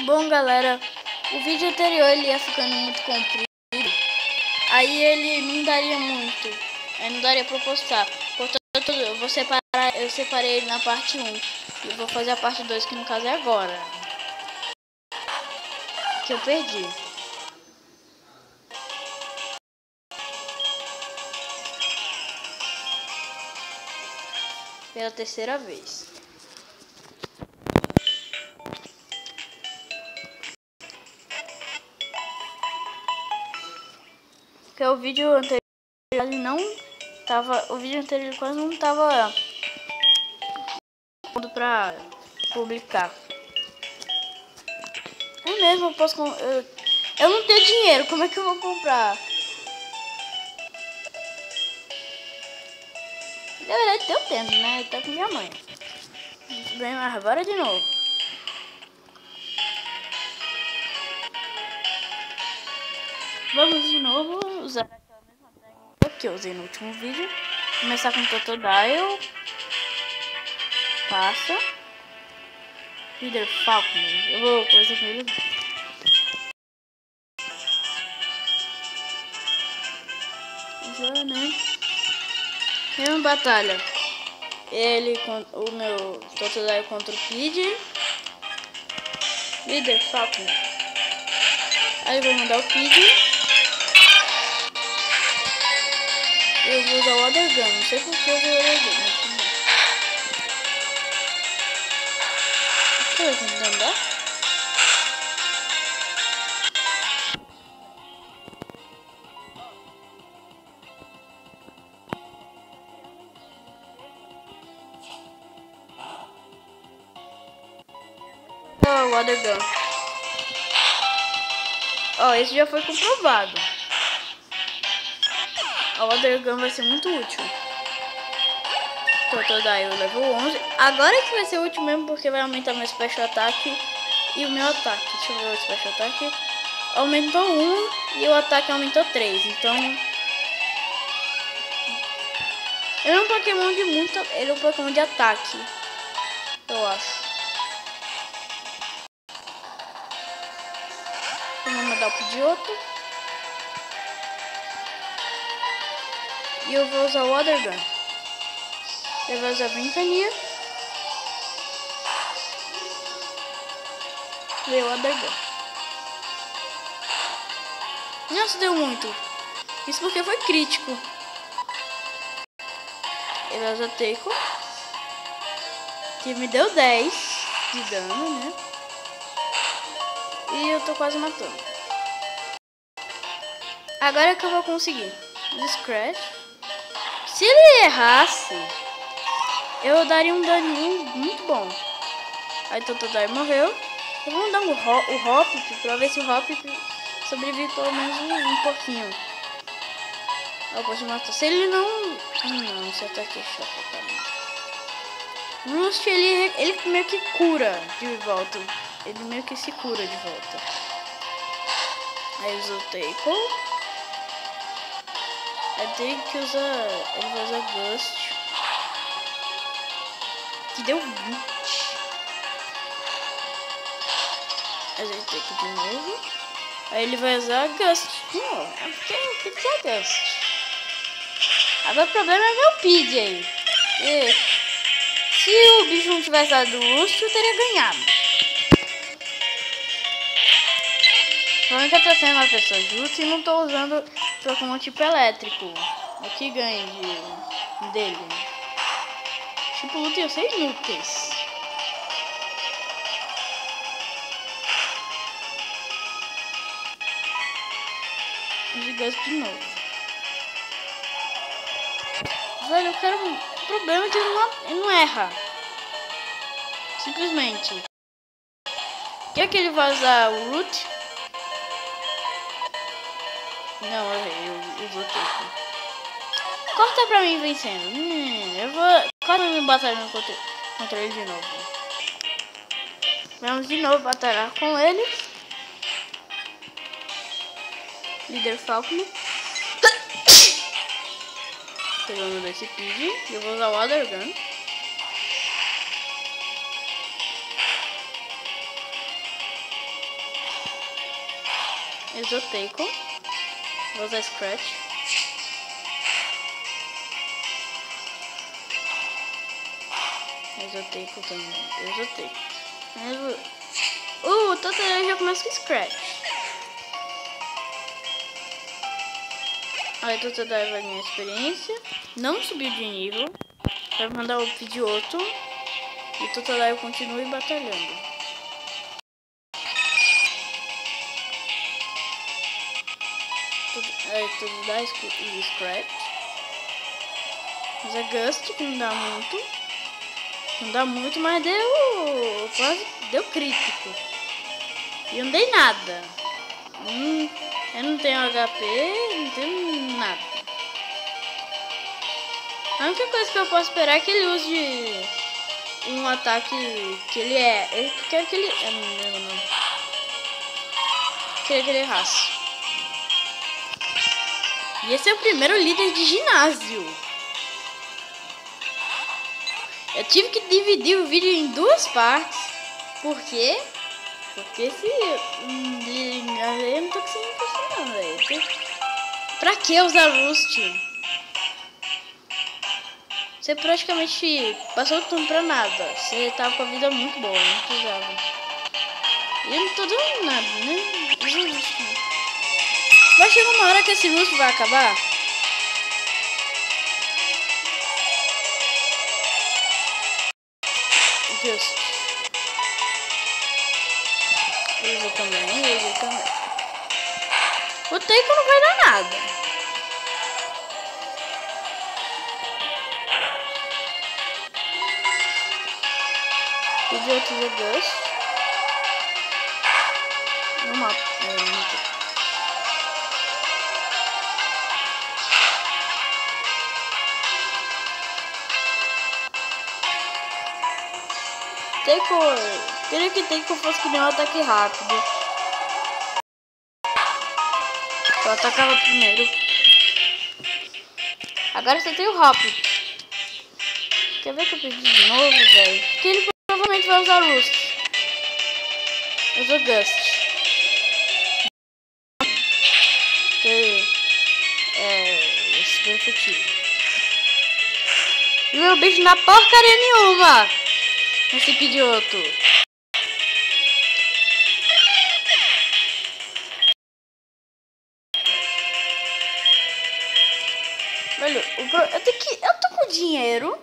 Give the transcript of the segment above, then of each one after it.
Bom, galera, o vídeo anterior ele ia ficando muito comprido, aí ele não daria muito, aí não daria pra postar. Portanto, eu separei ele na parte 1 e eu vou fazer a parte 2, que no caso é agora, que eu perdi. Pela terceira vez. Porque o vídeo anterior ele não tava, o vídeo anterior quase não tava pronto pra publicar. É mesmo, eu posso eu não tenho dinheiro, como é que eu vou comprar? Na verdade eu tenho, né? Tá com minha mãe. Bem, mas agora de novo. Vamos de novo usar aquela mesma técnica que eu usei no último vídeo. Começar com Totodile. Passa. Leader Falcon. Eu vou começar com ele. Já, né? Mesma batalha. Ele com o meu Totodile contra o Pidgey. Leader Falcon. Aí eu vou mandar o Pidgey. Eu vou usar o Water Gun. Não sei porque eu vou usar o Water Gun. Deixa eu tentar andar. Oh, o Water Gun. Ó, esse já foi comprovado. O Water Gun vai ser muito útil. Totodile level 11. Agora que vai ser útil mesmo, porque vai aumentar meu Special Attack e o meu ataque. Deixa eu ver o Special Attack. Aumentou 1 e o ataque aumentou 3. Então, ele é um Pokémon de muito... Ele é um Pokémon de ataque, eu acho. Vamos mandar o Pidgeotto. E eu vou usar o Water Gun. Ele vai usar a Ventania. Veio o Water Gun. Nossa, deu muito. Isso porque foi crítico. Ele vai usar Taiko. Que me deu 10 de dano, né? E eu tô quase matando. Agora é que eu vou conseguir. Scratch. Se ele errasse, eu daria um daninho muito bom. Aí Totodile morreu. Eu vou dar o Hop pra ver se o Hop sobrevive pelo menos um pouquinho. Eu posso matar. Se ele não... não, esse ataque é chato, cara. Roost, ele meio que cura de volta. Ele meio que se cura de volta. Aí usa o Taiko. Aí tem que usar... ele vai usar Gust. Que deu 20. Aí ele Taiko de novo. Aí ele vai usar Gust de novo. Porque tem que usar Gust. Agora o problema é meu Pidgey. Se o bicho não tivesse dado o Roost, eu teria ganhado. Falando que eu tô sendo uma pessoa justa e não tô usando Pokémon tipo elétrico. O que ganha dele? Tipo luta eu sei lutas. Gigante de novo. Velho, eu quero... O problema é que ele não erra. Simplesmente. Quer que ele vai usar o Root? Não, eu vou ter que... Corta pra mim vencendo. Eu vou... Corta pra mim batalhando contra ele de novo. Vamos de novo batalhar com ele. Líder Falcon. Pegando desse Pidgey. E eu vou usar o Water Gun. Exoteiko. Vou usar Scratch. Exoteiko também. Exoteiko. O Totodile já começa com Scratch. Aí o Totodile vai ganhar experiência. Não subiu de nível. Vai mandar o Pidgeotto. E o Totodile continue batalhando. Aí o Totodile e Scratch. Mas é Gust, que não dá muito. Não dá muito, mas deu... quase deu crítico. E eu não dei nada. Eu não tenho HP, não tenho nada. A única coisa que eu posso esperar é que ele use um ataque que ele é... Eu quero que ele... Eu não lembro o nome. Queria que ele errasse. E esse é o primeiro líder de ginásio. Eu tive que dividir o vídeo em duas partes. Por quê? Porque esse... eu não tô conseguindo funcionar, velho. Pra que usar Rust? Você praticamente passou o turno pra nada. Você tava com a vida muito boa, não precisava. E eu não tô dando nada, né? Vai chegar uma hora que esse Rust vai acabar. Just. Usa também. O Teiko não vai dar nada. Pidgeotto usa Gust. No mapa. Teiko, queria que Teiko fosse que nem um ataque rápido. Eu atacava primeiro. Agora só tem o rápido. Quer ver que eu perdi de novo, velho? Porque ele provavelmente vai usar Rust. Eu uso Gust. É super efetivo. E meu bicho não dá porcaria nenhuma. Esse Pidgeotto. Velho, eu tô com dinheiro.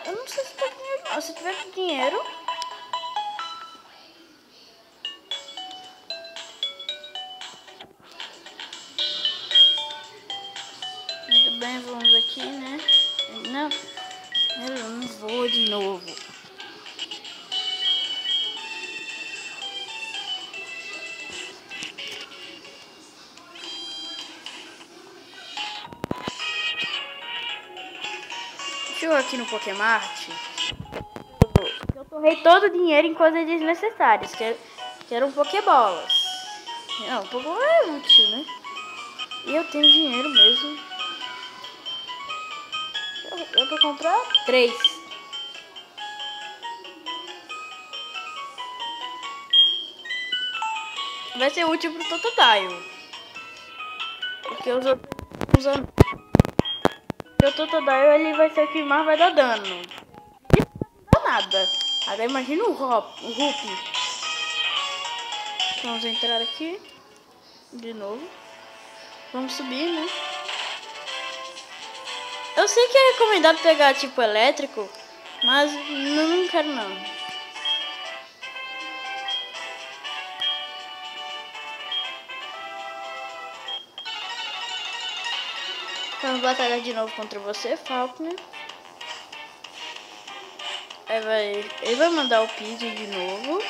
Eu não sei se tô com dinheiro não. Se tiver com dinheiro. Muito bem, vamos aqui, né? Não. Eu não vou de novo. Chegou aqui no Pokémart. Eu torrei todo o dinheiro em coisas desnecessárias. Que eram Pokébolas. Não, Pokébola é útil, né? E eu tenho dinheiro mesmo. Eu vou comprar 3. Vai ser útil pro Totodile. Porque os outros usando. O Totodile ele vai ser o que mais vai dar dano. Não dá nada. Agora imagina o Rupi. Vamos entrar aqui. De novo. Vamos subir, né? Eu sei que é recomendado pegar tipo elétrico, mas não quero não. Vamos batalhar de novo contra você, Falkner. Ele vai mandar o Pidgey de novo.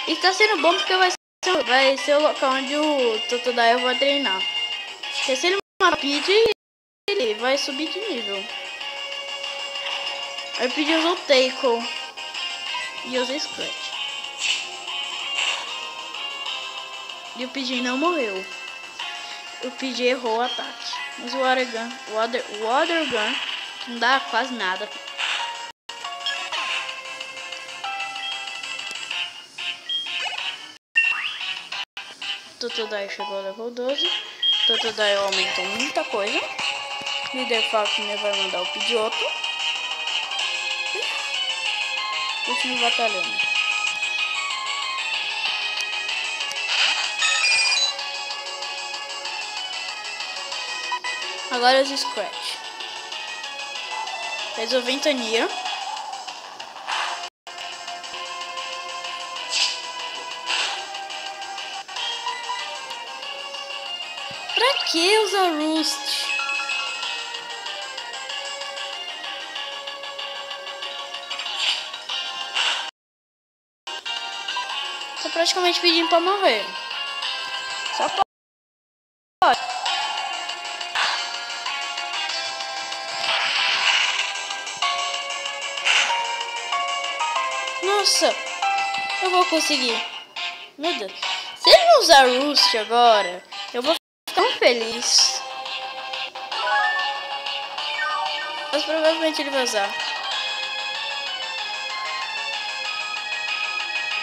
E tá sendo bom porque vai ser o local onde o Totodile vai treinar. Porque se ele matar o Pidgey, ele vai subir de nível. Aí o Pidgey usou o Teiko. E usou Scratch. E o Pidgey não morreu. O Pidgey errou o ataque. Mas o Water Gun não dá quase nada. Totodile chegou ao level 12. Totodile aumentou muita coisa. Líder Falcon vai mandar o Pidgeotto. Continua batalhando. Agora os Scratch. Fez o Ventania. Pra que usar Roost? Tô praticamente pedindo pra morrer. Só pode. Nossa, eu vou conseguir. Meu Deus. Se ele não usar Roost agora, eu vou ficar tão feliz. Mas provavelmente ele vai usar.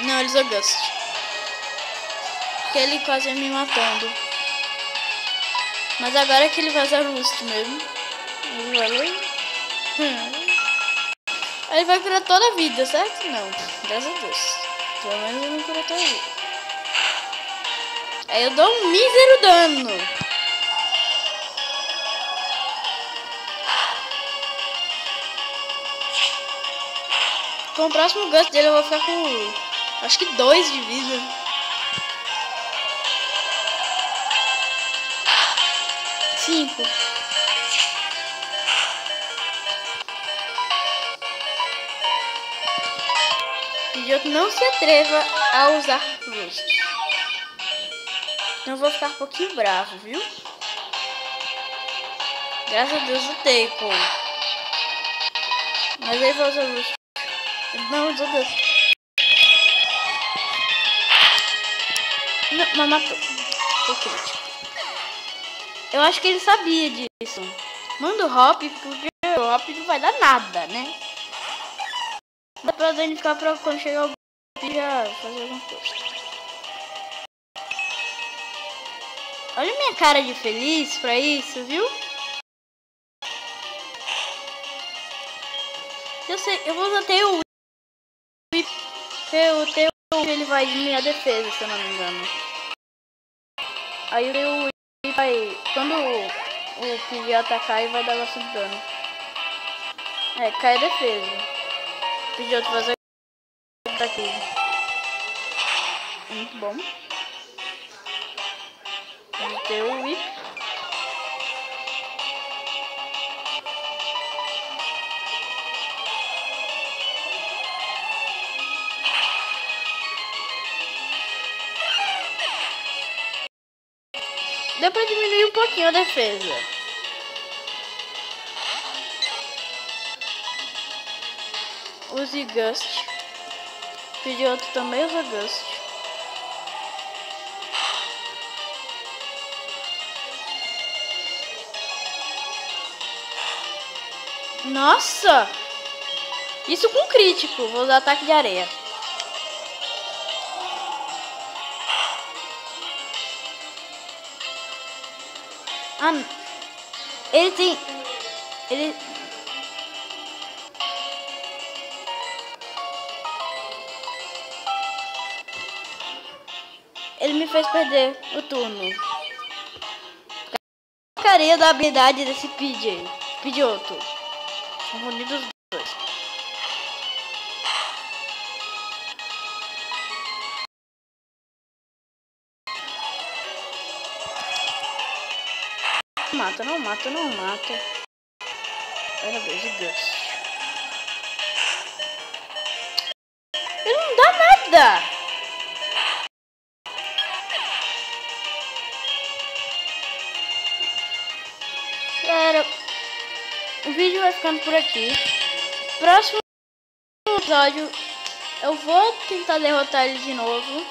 Não, ele usou Gust. Porque ele quase me matando. Mas agora é que ele vai usar Roost mesmo. Ele vai... Ele vai curar toda a vida, certo? Não, graças a Deus. Pelo menos ele não cura toda a vida. Aí eu dou um mísero dano. Com o próximo Gust dele eu vou ficar com, acho que 2 de vida. Cinco. Pidgeotto não se atreva a usar Roost. Então eu vou ficar um pouquinho bravo, viu? Graças a Deus lutei com. Mas aí vai usar Roost. Não, usou Deus. Não, mas matou. Foi crítico. Eu acho que ele sabia disso. Manda o Hop, porque o Hop não vai dar nada, né? Dá pra danificar pra quando chegar o já fazer alguma coisa. Olha minha cara de feliz pra isso, viu? Eu sei, eu vou usar até o Whip. O teu ele vai diminuir a defesa, se eu não me engano. Aí o teu Whip vai. Quando o Pidgey atacar, ele vai dar bastante dano. É, cai a defesa. O Pidgeotto vai fazer aqui. Muito bom. Vamos ter o Whip. Deu pra diminuir um pouquinho a defesa. Use Gust. Pidgeotto também usa Gust. Nossa! Isso com crítico. Vou usar ataque de areia. Ah, ele tem... Ele me fez perder o turno. Porcaria da habilidade desse Pidgeotto. Confundi dos dois. Não mata. Era vez de Gust. Ele não dá nada. Galera, o vídeo vai ficando por aqui. Próximo episódio eu vou tentar derrotar ele de novo.